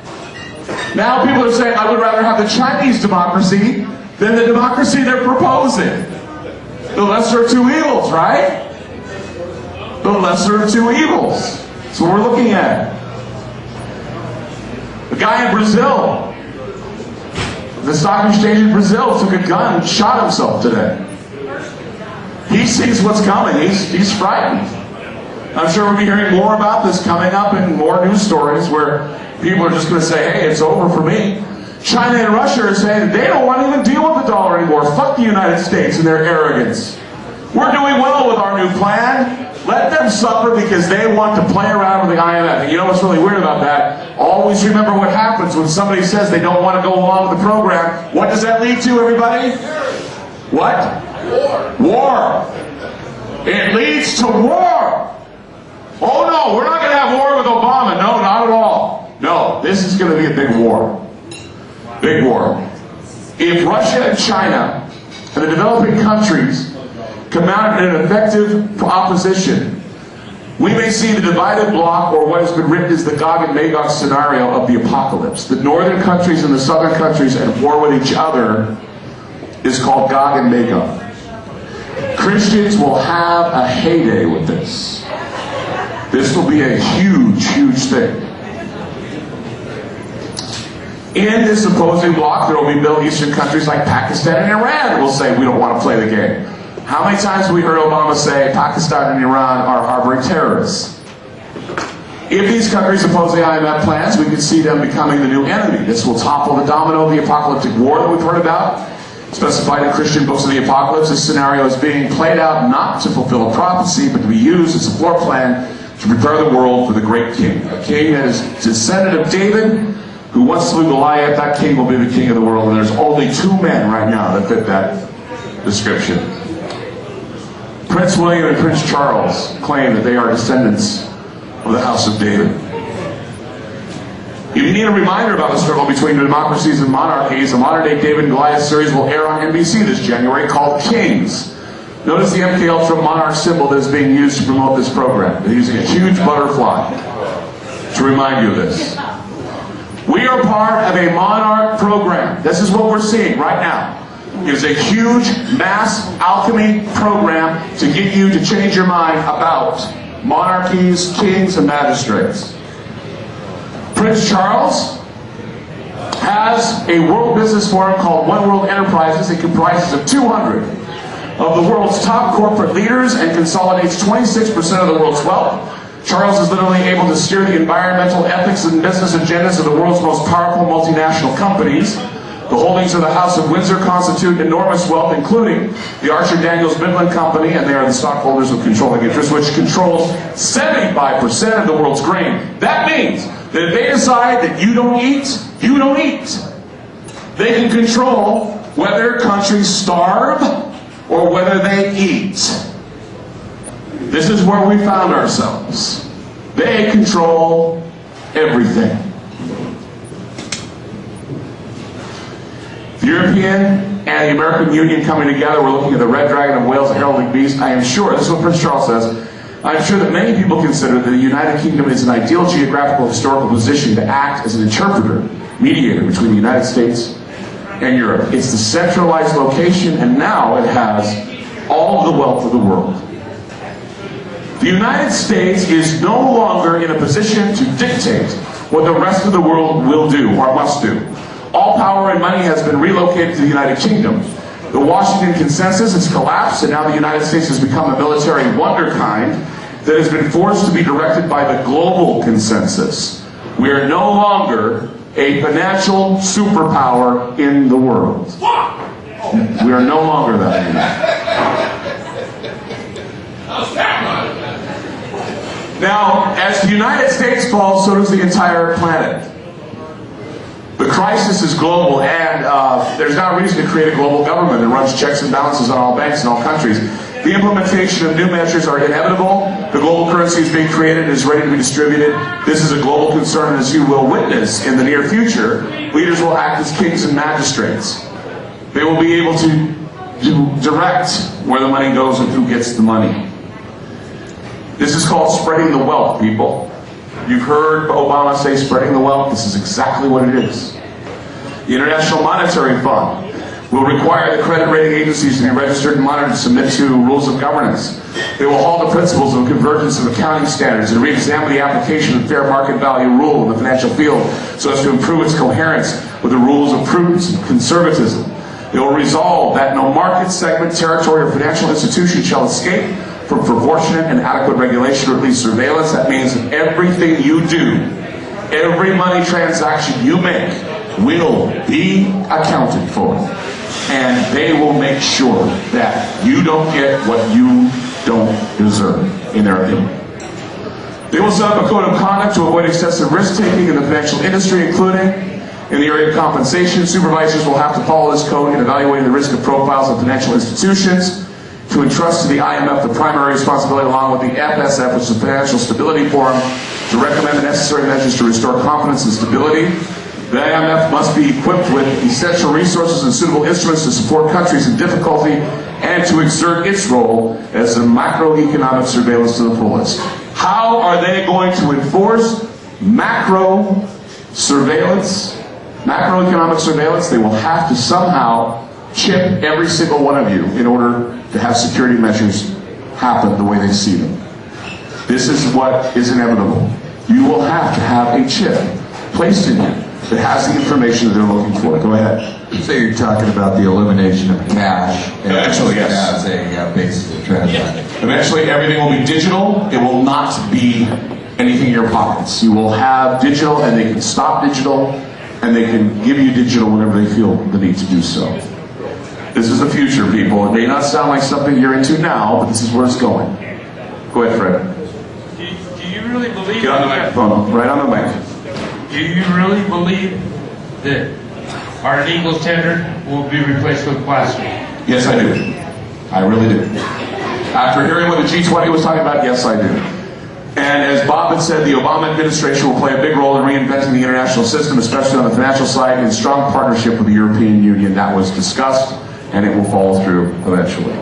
Now people are saying, I would rather have the Chinese democracy than the democracy they're proposing. The lesser of two evils, right? The lesser of two evils. That's what we're looking at. The guy in Brazil, the stock exchange in Brazil, took a gun and shot himself today. He sees what's coming. He's frightened. I'm sure we'll be hearing more about this coming up in more news stories where people are just going to say, hey, it's over for me. China and Russia are saying they don't want to even deal with the dollar anymore. Fuck the United States and their arrogance. We're doing well with our new plan. Let them suffer because they want to play around with the IMF. And you know what's really weird about that? Always remember what happens when somebody says they don't want to go along with the program. What does that lead to, everybody? What? War. It leads to war. Oh no, we're not going to have war with Obama. No, not at all. No, this is going to be a big war. Big war. If Russia and China and the developing countries come out in an effective opposition, we may see the divided bloc, or what has been written as the Gog and Magog scenario of the apocalypse. The northern countries and the southern countries at war with each other is called Gog and Magog. Christians will have a heyday with this. This will be a huge, huge thing. In this opposing bloc, there will be Middle Eastern countries like Pakistan and Iran that will say, we don't want to play the game. How many times have we heard Obama say Pakistan and Iran are harboring terrorists? If these countries oppose the IMF plans, we could see them becoming the new enemy. This will topple the domino of the apocalyptic war that we've heard about. Specified in Christian books of the Apocalypse, this scenario is being played out not to fulfill a prophecy, but to be used as a floor plan to prepare the world for the great king. A king that is descendant of David, who once slew Goliath. That king will be the king of the world, and there's only two men right now that fit that description. Prince William and Prince Charles claim that they are descendants of the house of David. If you need a reminder about the struggle between democracies and monarchies, the modern-day David and Goliath series will air on NBC this January, called Kings. Notice the MK Ultra monarch symbol that is being used to promote this program. They're using a huge butterfly to remind you of this. We are part of a monarch program. This is what we're seeing right now. It is a huge mass alchemy program to get you to change your mind about monarchies, kings, and magistrates. Prince Charles has a world business forum called One World Enterprises. It comprises of 200 of the world's top corporate leaders and consolidates 26% of the world's wealth. Charles is literally able to steer the environmental, ethics, and business agendas of the world's most powerful multinational companies. The holdings of the House of Windsor constitute enormous wealth, including the Archer Daniels Midland Company, and they are the stockholders of controlling interest, which controls 75% of the world's grain. That means that if they decide that you don't eat, you don't eat. They can control whether countries starve or whether they eat. This is where we found ourselves. They control everything. The European and the American Union coming together, we're looking at the Red Dragon of Wales, the heralding beast. I am sure, this is what Prince Charles says, I'm sure that many people consider that the United Kingdom is an ideal geographical historical position to act as an interpreter, mediator between the United States and Europe. It's the centralized location, and now it has all of the wealth of the world. The United States is no longer in a position to dictate what the rest of the world will do or must do. All power and money has been relocated to the United Kingdom. The Washington Consensus has collapsed, and now the United States has become a military wonderkind that has been forced to be directed by the global consensus. We are no longer a financial superpower in the world. We are no longer that anymore. Now, as the United States falls, so does the entire planet. The crisis is global, and there's now reason to create a global government that runs checks and balances on all banks in all countries. The implementation of new measures are inevitable. The global currency is being created and is ready to be distributed. This is a global concern, and as you will witness in the near future, leaders will act as kings and magistrates. They will be able to direct where the money goes and who gets the money. This is called spreading the wealth, people. You've heard Obama say spreading the wealth. This is exactly what it is. The International Monetary Fund will require the credit rating agencies to be registered and monitored to submit to rules of governance. They will hold the principles of convergence of accounting standards and re-examine the application of the fair market value rule in the financial field so as to improve its coherence with the rules of prudence and conservatism. They will resolve that no market, segment, territory, or financial institution shall escape from proportionate and adequate regulation or at least surveillance. That means that everything you do, every money transaction you make, will be accounted for. And they will make sure that you don't get what you don't deserve, in their opinion. They will set up a code of conduct to avoid excessive risk-taking in the financial industry, including in the area of compensation. Supervisors will have to follow this code in evaluating the risk of profiles of financial institutions, to entrust to the IMF the primary responsibility, along with the FSF, which is the Financial Stability Forum, to recommend the necessary measures to restore confidence and stability. The IMF must be equipped with essential resources and suitable instruments to support countries in difficulty and to exert its role as a macroeconomic surveillance to the fullest. How are they going to enforce macro surveillance, macroeconomic surveillance? They will have to somehow chip every single one of you in order to have security measures happen the way they see them. This is what is inevitable. You will have to have a chip placed in you that has the information that they're looking for. Go ahead. So you're talking about the elimination of cash Eventually, yes. as a basis of transaction. Eventually, everything will be digital. It will not be anything in your pockets. You will have digital, and they can stop digital, and they can give you digital whenever they feel the need to do so. This is the future, people. It may not sound like something you're into now, but this is where it's going. Go ahead, Fred. Do you really believe Get on the microphone. Right on the mic. Do you really believe that our legal tender will be replaced with plastic? Yes, I do. I really do. After hearing what the G20 was talking about, yes, I do. And as Bob had said, the Obama administration will play a big role in reinventing the international system, especially on the financial side, in strong partnership with the European Union. That was discussed, and it will follow through eventually.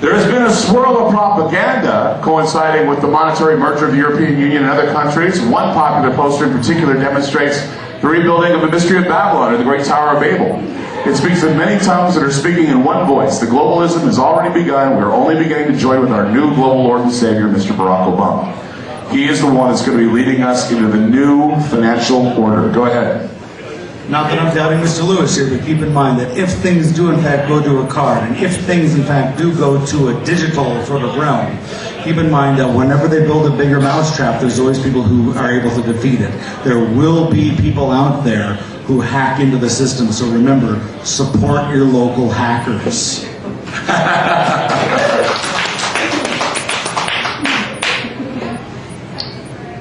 There has been a swirl of propaganda coinciding with the monetary merger of the European Union and other countries. One popular poster in particular demonstrates the rebuilding of the Mystery of Babylon, or the Great Tower of Babel. It speaks of many tongues that are speaking in one voice. The globalism has already begun. We're only beginning to join with our new global Lord and Savior, Mr. Barack Obama. He is the one that's going to be leading us into the new financial order. Go ahead. Not that I'm doubting Mr. Lewis here, but keep in mind that if things do in fact go to a card, and if things in fact do go to a digital sort of realm, keep in mind that whenever they build a bigger mousetrap, there's always people who are able to defeat it. There will be people out there who hack into the system, so remember, support your local hackers.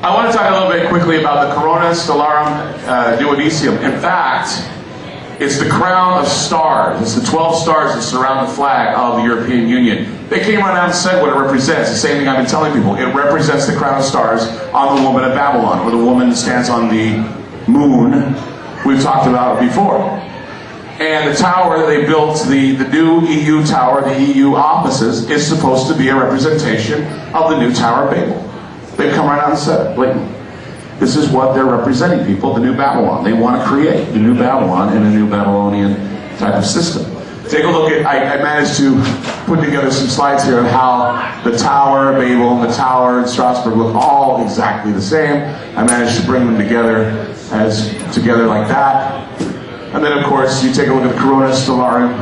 I want to talk a little bit quickly about the Corona Stellarum Duodecim. In fact, it's the crown of stars. It's the 12 stars that surround the flag of the European Union. They came right out and said what it represents. The same thing I've been telling people. It represents the crown of stars on the woman of Babylon, where the woman stands on the moon. We've talked about it before. And the tower that they built, the new EU tower, the EU offices, is supposed to be a representation of the new Tower of Babel. They've come right out and said it blatantly. This is what they're representing, people, the new Babylon. They want to create the new Babylon and a new Babylonian type of system. Take a look at, I managed to put together some slides here of how the Tower of Babel and the Tower in Strasbourg look all exactly the same. I managed to bring them together like that. And then, of course, you take a look at the Corona Stellarum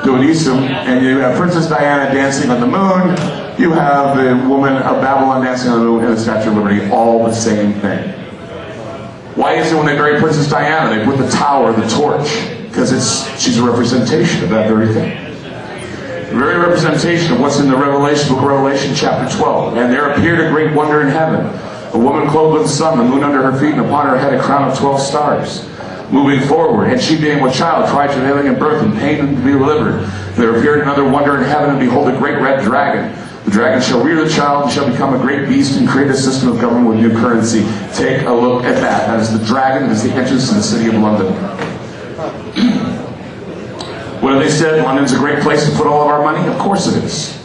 Duodecim, and you have Princess Diana dancing on the moon. You have the woman of Babylon dancing on the moon, and the Statue of Liberty, all the same thing. Why is it when they bury Princess Diana, they put the tower, the torch? Because she's a representation of that very thing. The very representation of what's in the Revelation, book of Revelation, chapter 12. And there appeared a great wonder in heaven. A woman clothed with the sun, the moon under her feet, and upon her head a crown of 12 stars. Moving forward, and she being with child, cried, travailing in birth, and pain and to be delivered. There appeared another wonder in heaven, and behold, a great red dragon. The dragon shall rear the child, and shall become a great beast, and create a system of government with new currency. Take a look at that. That is the dragon. That is the entrance to the city of London. What have they said? London's a great place to put all of our money? Of course it is.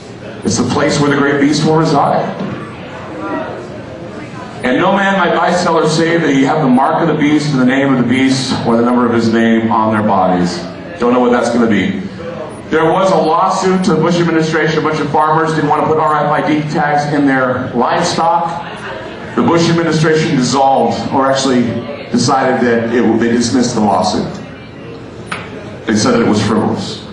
It's the place where the great beast will reside. And no man might buy, sell, or save that he have the mark of the beast, and the name of the beast, or the number of his name on their bodies. Don't know what that's going to be. There was a lawsuit to the Bush administration. A bunch of farmers didn't want to put RFID tags in their livestock. The Bush administration dissolved, or actually decided that they dismissed the lawsuit. They said that it was frivolous.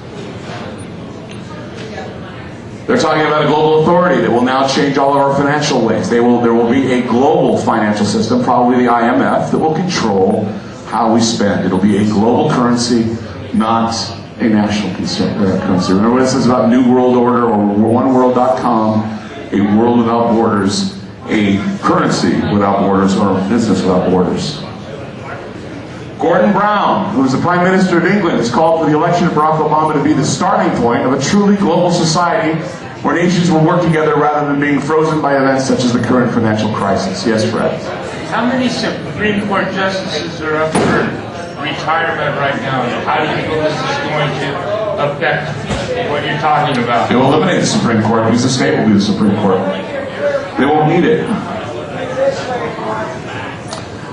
They're talking about a global authority that will now change all of our financial ways. There will be a global financial system, probably the IMF, that will control how we spend. It'll be a global currency, not a national currency. Remember what it says about New World Order or OneWorld.com, a world without borders, a currency without borders, or a business without borders. Gordon Brown, who is the Prime Minister of England, has called for the election of Barack Obama to be the starting point of a truly global society where nations will work together rather than being frozen by events such as the current financial crisis. Yes, Fred? How many Supreme Court justices are up for retirement right now? How do you feel this is going to affect what you're talking about? It will eliminate the Supreme Court because the state will be the Supreme Court. They won't need it.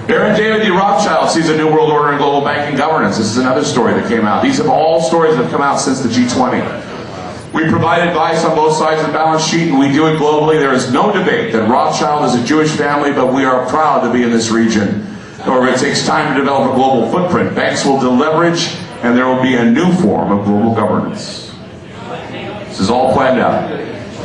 Baron David D. Rothschild sees a new world order in global banking governance. This is another story that came out. These have all stories that have come out since the G20. We provide advice on both sides of the balance sheet, and we do it globally. There is no debate that Rothschild is a Jewish family, but we are proud to be in this region. However, it takes time to develop a global footprint. Banks will deleverage, and there will be a new form of global governance. This is all planned out.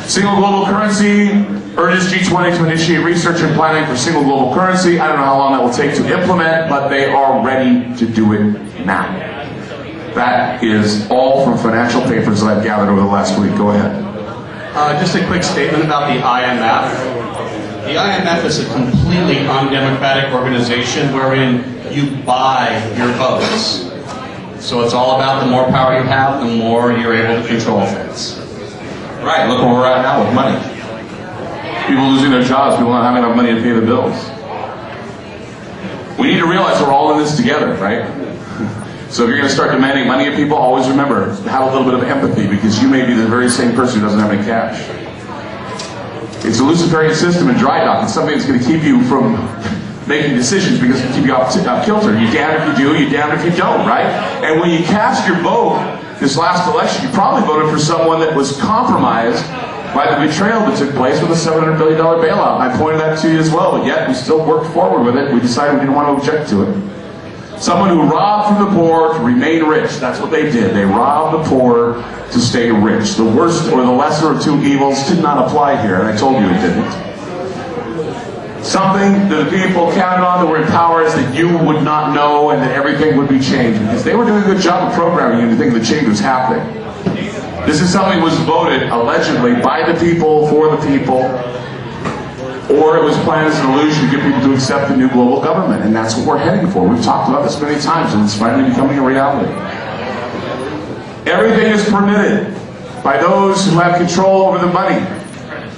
Single global currency urges G20 to initiate research and planning for single global currency. I don't know how long that will take to implement, but they are ready to do it now. That is all from financial papers that I've gathered over the last week. Go ahead. Just a quick statement about the IMF. The IMF is a completely undemocratic organization wherein you buy your votes. So it's all about the more power you have, the more you're able to control things. Right, look where we're at now with money. People losing their jobs, people not having enough money to pay the bills. We need to realize we're all in this together, right? So if you're going to start demanding money of people, always remember, have a little bit of empathy, because you may be the very same person who doesn't have any cash. It's a Luciferian system in dry dock. It's something that's going to keep you from making decisions, because it keep you off kilter. You're damned if you do, you're damned if you don't, right? And when you cast your vote this last election, you probably voted for someone that was compromised by the betrayal that took place with a $700 billion bailout. I pointed that to you as well, but yet we still worked forward with it. We decided we didn't want to object to it. Someone who robbed from the poor to remain rich. That's what they did. They robbed the poor to stay rich. The worst or the lesser of two evils did not apply here, and I told you it didn't. Something that the people counted on that were in power is that you would not know and that everything would be changed, because they were doing a good job of programming you to think the change was happening. This is something that was voted, allegedly, by the people, for the people, or it was planned as an illusion to get people to accept the new global government, and that's what we're heading for. We've talked about this many times, and it's finally becoming a reality. Everything is permitted by those who have control over the money.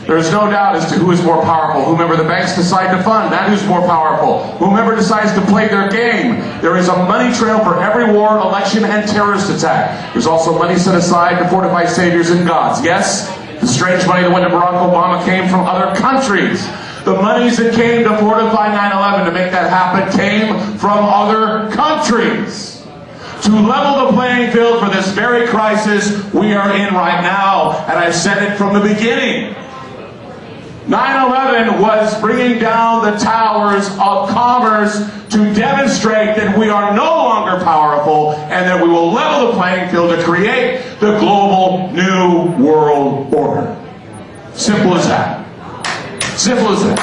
There is no doubt as to who is more powerful. Whomever the banks decide to fund, that who's more powerful. Whomever decides to play their game. There is a money trail for every war, election, and terrorist attack. There's also money set aside to fortify saviors and gods. Yes, the strange money that went to Barack Obama came from other countries. The monies that came to fortify 9/11 to make that happen came from other countries. To level the playing field for this very crisis we are in right now, and I've said it from the beginning. 9/11 was bringing down the towers of commerce to demonstrate that we are no longer powerful and that we will level the playing field to create the global new world order. Simple as that. Simple as that.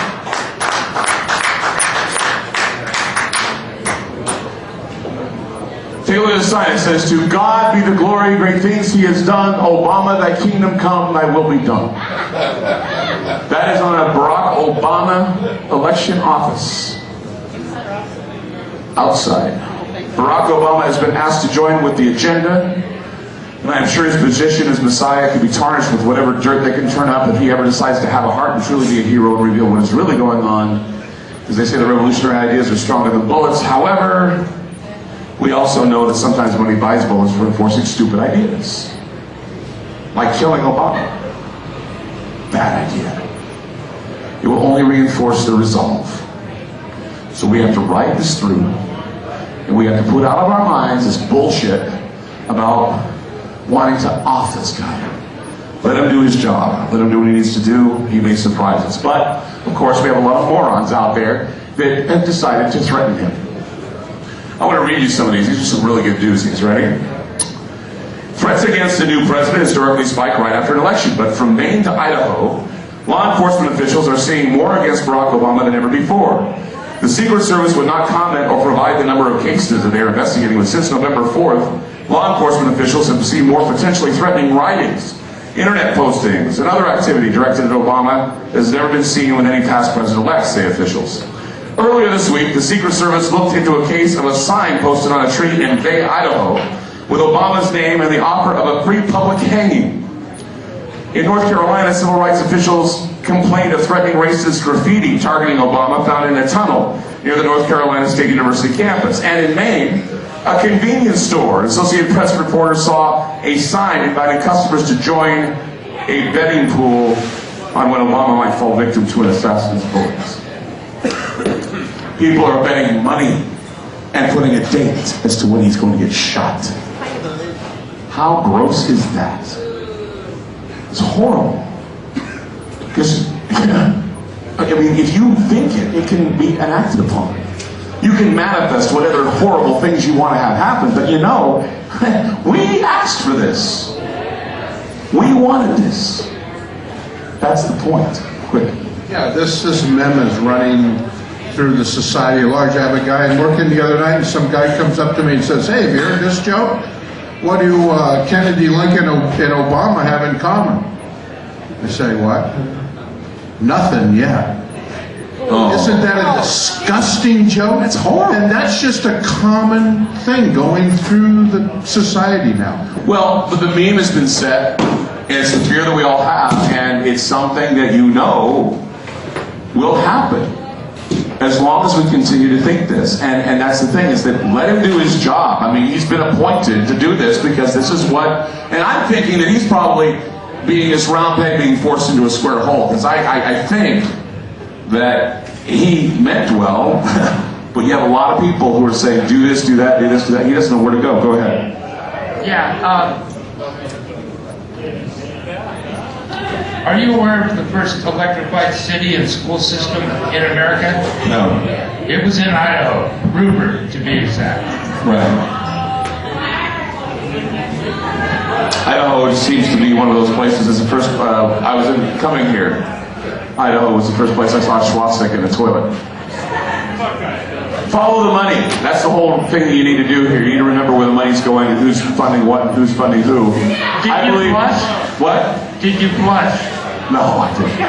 Take a look at the sign. It says, "To God be the glory, great things he has done. Obama, thy kingdom come, thy will be done." That is on a Barack Obama election office. Outside. Barack Obama has been asked to join with the agenda, and I'm sure his position as Messiah could be tarnished with whatever dirt they can turn up if he ever decides to have a heart and truly be a hero and reveal what is really going on. Because they say the revolutionary ideas are stronger than bullets. However, we also know that sometimes money buys bullets for enforcing stupid ideas. Like killing Obama. Bad idea. It will only reinforce the resolve. So we have to ride this through, and we have to put out of our minds this bullshit about wanting to off this guy. Let him do his job. Let him do what he needs to do. He may surprise us. But, of course, we have a lot of morons out there that have decided to threaten him. I want to read you some of these. These are some really good doozies. Ready? Threats against the new president historically spike right after an election, but from Maine to Idaho, law enforcement officials are seeing more against Barack Obama than ever before. The Secret Service would not comment or provide the number of cases that they are investigating, but since November 4th, law enforcement officials have seen more potentially threatening writings, internet postings, and other activity directed at Obama that has never been seen with any past president-elect, say officials. Earlier this week, the Secret Service looked into a case of a sign posted on a tree in Bay, Idaho, with Obama's name and the offer of a free public hanging. In North Carolina, civil rights officials complained of threatening racist graffiti targeting Obama found in a tunnel near the North Carolina State University campus. And in Maine, a convenience store. An Associated Press reporter saw a sign inviting customers to join a betting pool on when Obama might fall victim to an assassin's bullets. People are betting money and putting a date as to when he's going to get shot. How gross is that? It's horrible. Because, I mean, if you think it, it can be enacted upon. You can manifest whatever horrible things you want to have happen, but you know, we asked for this. We wanted this. That's the point. Quick. Yeah, this amendment is running through the society at large. I have a guy working the other night, and some guy comes up to me and says, "Hey, have you heard this joke? what do Kennedy, Lincoln, and Obama have in common? I say, what? Nothing yet. Oh. Isn't that a disgusting joke? It's horrible. And that's just a common thing going through the society now. Well, but the meme has been set, and it's the fear that we all have, and it's something that you know will happen as long as we continue to think this. And that's the thing, is that let him do his job. I mean, he's been appointed to do this because this is what, and I'm thinking that he's probably being this round peg being forced into a square hole, because I think that he meant well, but you have a lot of people who are saying, do this, do that, do this, do that. He doesn't know where to go. Go ahead. Yeah. Are you aware of the first electrified city and school system in America? No. It was in Idaho, Rupert, to be exact. Right. Idaho seems to be one of those places. It's the first. I was coming here. Idaho was the first place I saw Schwarzenegger in the toilet. Follow the money. That's the whole thing that you need to do here. You need to remember where the money's going and who's funding what and who's funding who. Did you flush? What? Did you flush? No, I didn't.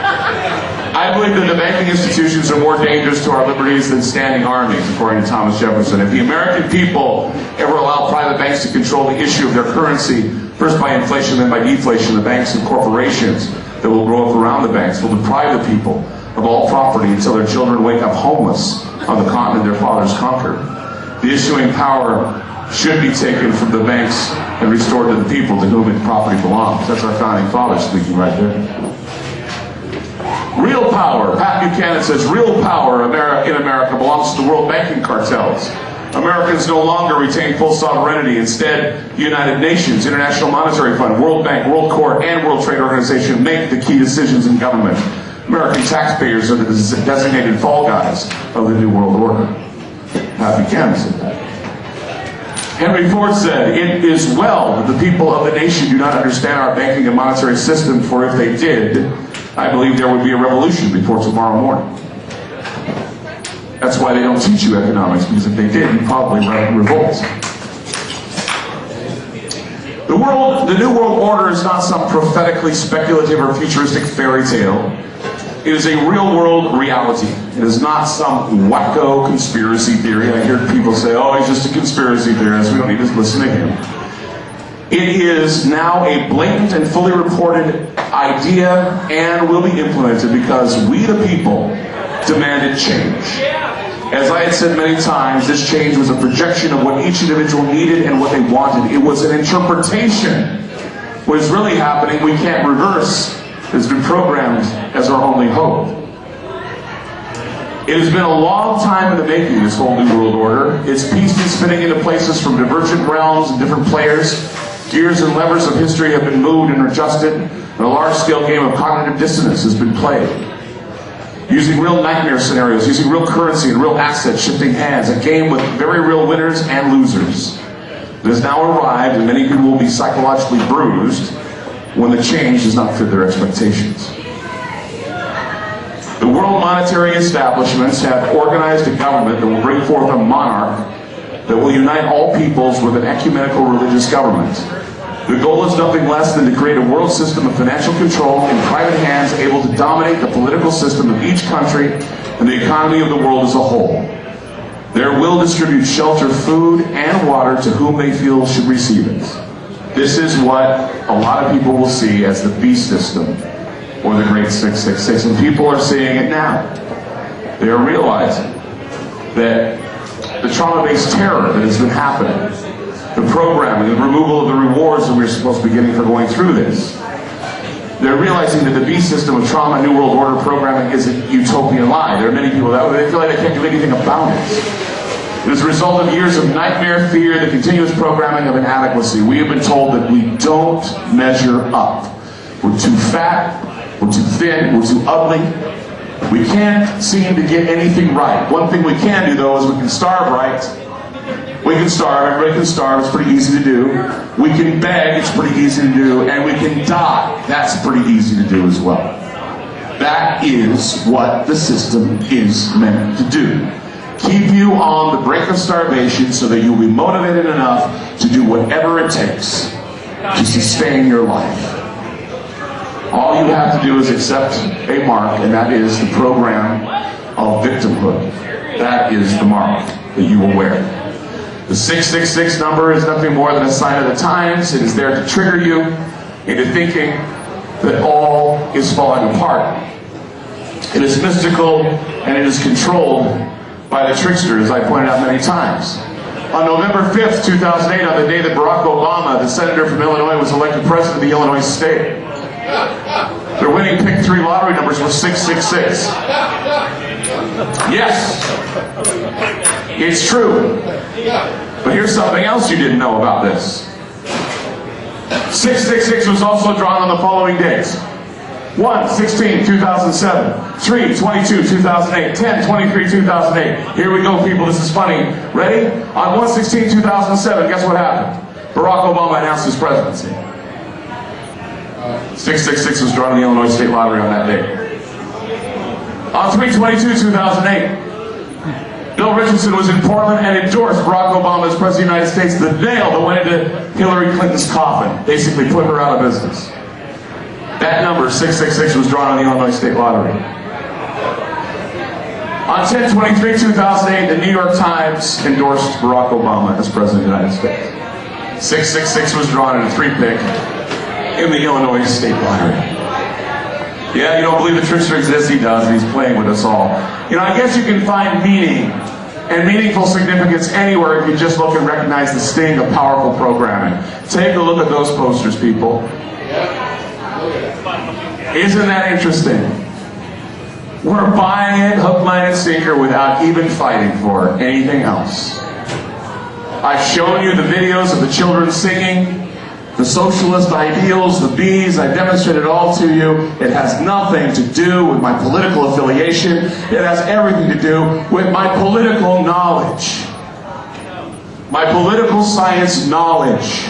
I believe that the banking institutions are more dangerous to our liberties than standing armies, according to Thomas Jefferson. If the American people ever allow private banks to control the issue of their currency, first by inflation, then by deflation, the banks and corporations that will grow up around the banks will deprive the people of all property until their children wake up homeless on the continent their fathers conquered. The issuing power should be taken from the banks and restored to the people to whom its property belongs. That's our founding fathers speaking right there. Real power, Pat Buchanan says, real power in America belongs to the world banking cartels. Americans no longer retain full sovereignty. Instead, the United Nations, International Monetary Fund, World Bank, World Court, and World Trade Organization make the key decisions in government. American taxpayers are the designated fall guys of the New World Order. Pat Buchanan said that. Henry Ford said, it is well that the people of the nation do not understand our banking and monetary system, for if they did, I believe there would be a revolution before tomorrow morning. That's why they don't teach you economics, because if they did, you'd probably revolt. The New World Order is not some prophetically speculative or futuristic fairy tale. It is a real-world reality. It is not some wacko conspiracy theory. I hear people say, oh, he's just a conspiracy theorist. We don't need to listen to him. It is now a blatant and fully reported idea and will be implemented because we, the people, demanded change. As I had said many times, this change was a projection of what each individual needed and what they wanted. It was an interpretation. What is really happening, we can't reverse. It's been programmed as our only hope. It has been a long time in the making, this whole New World Order. Its pieces fitting into places from divergent realms and different players. Gears and levers of history have been moved and adjusted, and a large-scale game of cognitive dissonance has been played. Using real nightmare scenarios, using real currency and real assets shifting hands, a game with very real winners and losers. It has now arrived, and many people will be psychologically bruised when the change does not fit their expectations. The world monetary establishments have organized a government that will bring forth a monarch that will unite all peoples with an ecumenical religious government. The goal is nothing less than to create a world system of financial control in private hands able to dominate the political system of each country and the economy of the world as a whole. There will distribute shelter, food, and water to whom they feel should receive it. This is what a lot of people will see as the beast system, or the Great 666, and people are seeing it now. They are realizing that the trauma-based terror that has been happening, the programming, the removal of the rewards that we're supposed to be getting for going through this, they're realizing that the beast system of trauma, New World Order programming is a utopian lie. There are many people that they feel like they can't do anything about it. It is a result of years of nightmare fear, the continuous programming of inadequacy. We have been told that we don't measure up. We're too fat, we're too thin, we're too ugly. We can't seem to get anything right. One thing we can do, though, is we can starve right. We can starve, everybody can starve, it's pretty easy to do. We can beg, it's pretty easy to do. And we can die, that's pretty easy to do as well. That is what the system is meant to do. keep you on the brink of starvation so that you'll be motivated enough to do whatever it takes to sustain your life. All you have to do is accept a mark, and that is the program of victimhood. That is the mark that you will wear. The 666 number is nothing more than a sign of the times. It is there to trigger you into thinking that all is falling apart. It is mystical and it is controlled by the trickster, as I pointed out many times. On November 5th, 2008, on the day that Barack Obama, the senator from Illinois, was elected president of the Illinois state, their winning pick 3 lottery numbers were 666. Yes, it's true. But here's something else you didn't know about this. 666 was also drawn on the following dates. 1/16/2007, 3/22/2008, 10/23/2008. Here we go, people, this is funny. Ready? On 1/16/2007, guess what happened? Barack Obama announced his presidency. 666 was drawn in the Illinois State Lottery on that day. On 3/22/2008, Bill Richardson was in Portland and endorsed Barack Obama as President of the United States, the nail that went into Hillary Clinton's coffin, basically put her out of business. That number, 666, was drawn on the Illinois State Lottery. On 10/23/2008, the New York Times endorsed Barack Obama as President of the United States. 666 was drawn in a 3-pick in the Illinois State Lottery. Yeah, you don't believe the trickster exists? He does, and he's playing with us all. You know, I guess you can find meaning and meaningful significance anywhere if you just look and recognize the sting of powerful programming. Take a look at those posters, people. Isn't that interesting? We're buying it hook, line, and sinker without even fighting for anything else. I've shown you the videos of the children singing, the socialist ideals, the bees. I've demonstrated it all to you. It has nothing to do with my political affiliation. It has everything to do with my political knowledge. My political science knowledge.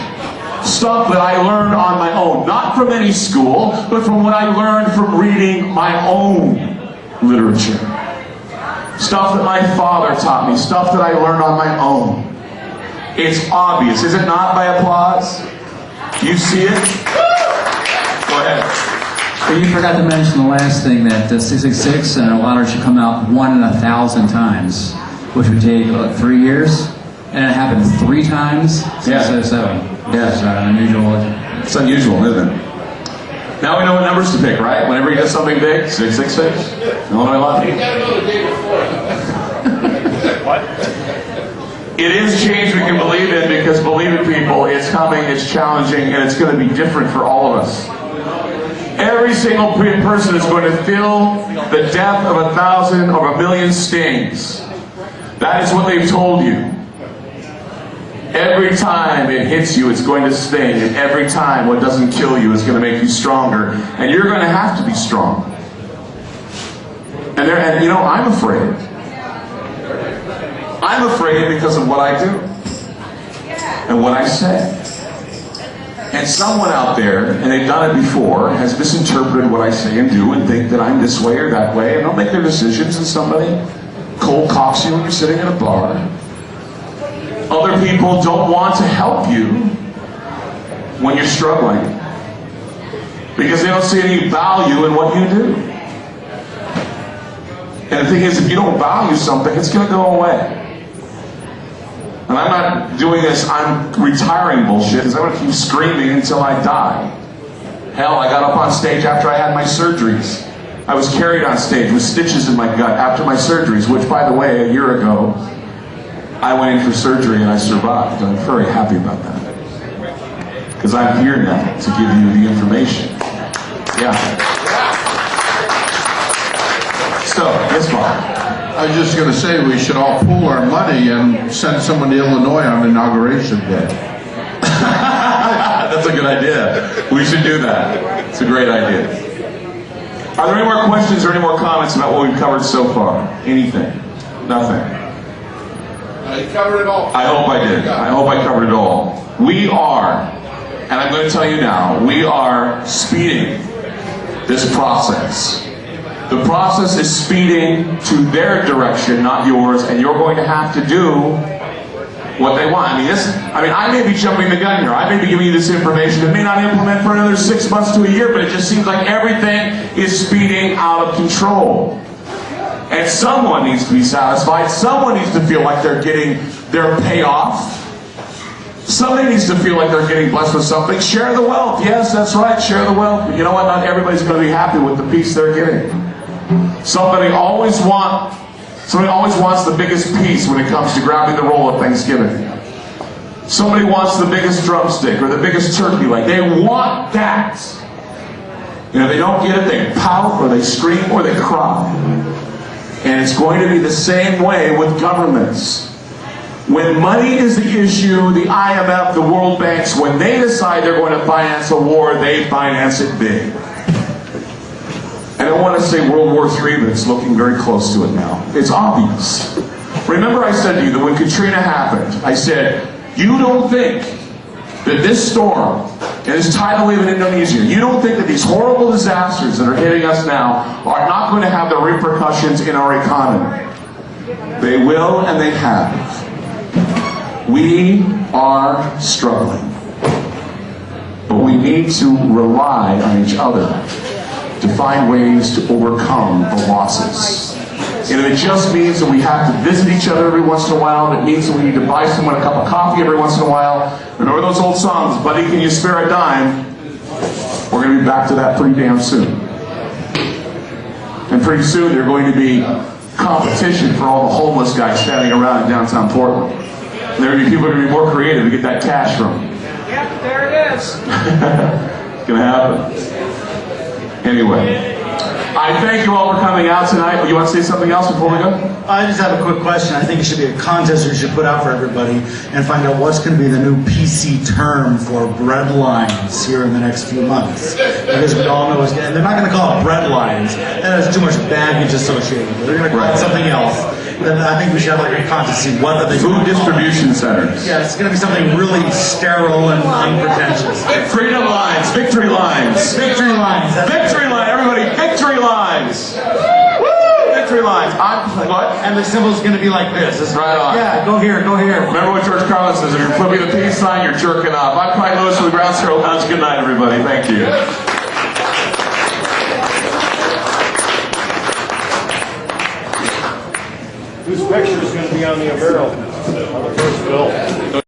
Stuff that I learned on my own. Not from any school, but from what I learned from reading my own literature. Stuff that my father taught me. Stuff that I learned on my own. It's obvious, is it not, by applause? You see it? Go ahead. But you forgot to mention the last thing, that 666 and a lottery should come out 1 in 1,000 times, which would take, 3 years? And it happened 3 times? Yeah. 607. Yes. Unusual. It's unusual, isn't it? Now we know what numbers to pick, right? Whenever you get something big, 666. Illinois Lottery. What? It is change we can believe in, because believe it, people, it's coming, it's challenging, and it's going to be different for all of us. Every single person is going to feel the death of 1,000 or 1,000,000 stings. That is what they've told you. Every time it hits you, it's going to sting, and every time what doesn't kill you is going to make you stronger, and you're going to have to be strong. And you know, I'm afraid. I'm afraid because of what I do and what I say. And someone out there, and they've done it before, has misinterpreted what I say and do and think that I'm this way or that way, and they'll make their decisions, and somebody cold cocks you when you're sitting in a bar. Other people don't want to help you when you're struggling because they don't see any value in what you do. And the thing is, if you don't value something, it's going to go away. And I'm not doing this I'm retiring bullshit, because I'm going to keep screaming until I die. Hell, I got up on stage after I had my surgeries. I was carried on stage with stitches in my gut after my surgeries, which, by the way, a year ago, I went in for surgery and I survived. I'm very happy about that. Because I'm here now to give you the information. Yeah. So, yes, Bob. I was just going to say we should all pool our money and send someone to Illinois on Inauguration Day. That's a good idea. We should do that. It's a great idea. Are there any more questions or any more comments about what we've covered so far? Anything? Nothing? You covered it all. I hope I did. I hope I covered it all. We are, and I'm going to tell you now, we are speeding this process. The process is speeding to their direction, not yours, and you're going to have to do what they want. I may be jumping the gun here. I may be giving you this information that may not implement for another 6 months to a year, but it just seems like everything is speeding out of control. And someone needs to be satisfied. Someone needs to feel like they're getting their payoff. Somebody needs to feel like they're getting blessed with something. Share the wealth. Yes, that's right. Share the wealth. But you know what? Not everybody's going to be happy with the piece they're getting. Somebody always wants the biggest piece when it comes to grabbing the roll of Thanksgiving. Somebody wants the biggest drumstick or the biggest turkey leg. They want that. They don't get it, they pout or they scream or they cry. And it's going to be the same way with governments. When money is the issue, the IMF, the World Banks, when they decide they're going to finance a war, they finance it big. I don't want to say World War III, but it's looking very close to it now. It's obvious. Remember I said to you that when Katrina happened, I said, you don't think that this storm and this tidal wave in Indonesia, you don't think that these horrible disasters that are hitting us now are not going to have the repercussions in our economy. They will, and they have. We are struggling. But we need to rely on each other to find ways to overcome the losses. And if it just means that we have to visit each other every once in a while, and it means that we need to buy someone a cup of coffee every once in a while, remember those old songs, buddy, can you spare a dime? We're going to be back to that pretty damn soon. And pretty soon there's going to be competition for all the homeless guys standing around in downtown Portland. And there are going to be people who are going to be more creative to get that cash from them. Yep, there it is. It's going to happen. Anyway, I thank you all for coming out tonight. You want to say something else before we go? I just have a quick question. I think it should be a contest we should put out for everybody and find out what's going to be the new PC term for bread lines here in the next few months. Because we all know, and they're not going to call it bread lines. That has too much baggage associated with it. They're going to call it something else. Then I think we should have like a contest to see what are they Food distribution centers. Yeah, it's going to be something really sterile and unpretentious. Freedom lines, victory lines. Victory lines. Victory line, everybody, victory lines. Woo! Victory lines. What? And the symbol's going to be like this. It's right on. Yeah, go here, go here. Remember what George Carlin says, if you're flipping the peace sign, you're jerking off. I'm Clyde Lewis from the Ground Zero Lounge. Good night, everybody. Thank you. Whose picture is going to be on the apparel on the first bill?